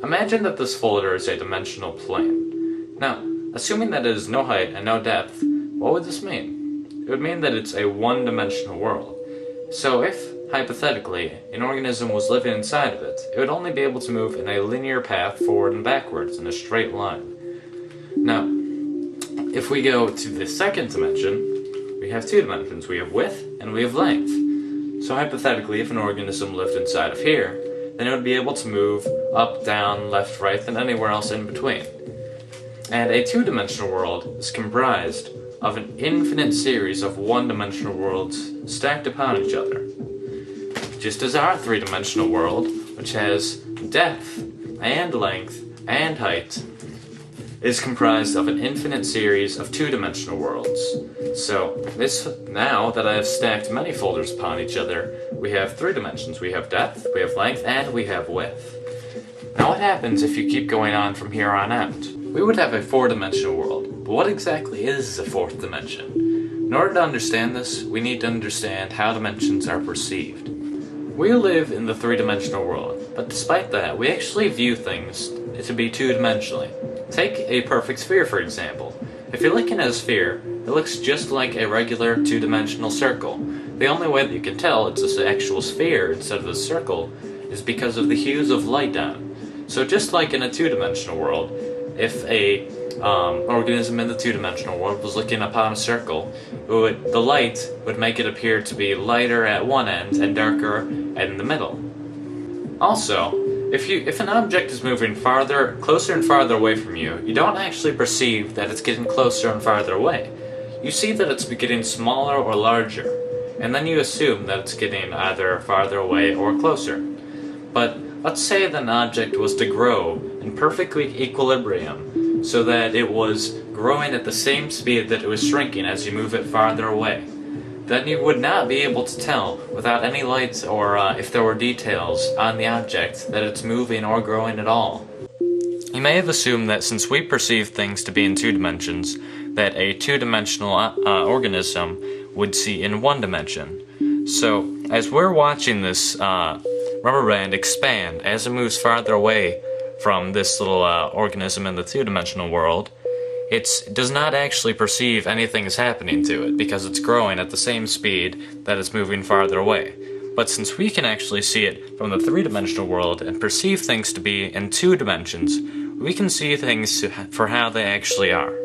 Imagine that this folder is a dimensional plane. Now, assuming that it is no height and no depth, what would this mean? It would mean that it's a one-dimensional world. So if, hypothetically, an organism was living inside of it, it would only be able to move in a linear path forward and backwards in a straight line. Now, if we go to the second dimension, we have two dimensions. We have width and we have length. So hypothetically, if an organism lived inside of here, then it would be able to move up, down, left, right, and anywhere else in between. And a two-dimensional world is comprised of an infinite series of one-dimensional worlds stacked upon each other. Just as our three-dimensional world, which has depth and length and height, is comprised of an infinite series of two-dimensional worlds. So, now that I have stacked many folders upon each other, we have three dimensions. We have depth, we have length, and we have width. Now what happens if you keep going on from here on out? We would have a four-dimensional world, but what exactly is a fourth dimension? In order to understand this, we need to understand how dimensions are perceived. We live in the three-dimensional world, but despite that, we actually view things to be two-dimensionally. Take a perfect sphere, for example. If you're looking at a sphere, it looks just like a regular two-dimensional circle. The only way that you can tell it's an actual sphere instead of a circle is because of the hues of light on it. So just like in a two-dimensional world, if a organism in the two-dimensional world was looking upon a circle, the light would make it appear to be lighter at one end and darker in the middle. Also, if an object is moving closer and farther away from you, you don't actually perceive that it's getting closer and farther away. You see that it's getting smaller or larger, and then you assume that it's getting either farther away or closer. But let's say that an object was to grow in perfect equilibrium, so that it was growing at the same speed that it was shrinking as you move it farther away. Then you would not be able to tell, without any lights or if there were details on the object, that it's moving or growing at all. You may have assumed that since we perceive things to be in two dimensions, that a two-dimensional organism would see in one dimension. So, as we're watching this rubber band expand as it moves farther away from this little organism in the two-dimensional world, it does not actually perceive anything is happening to it because it's growing at the same speed that it's moving farther away. But since we can actually see it from the three-dimensional world and perceive things to be in two dimensions, we can see things for how they actually are.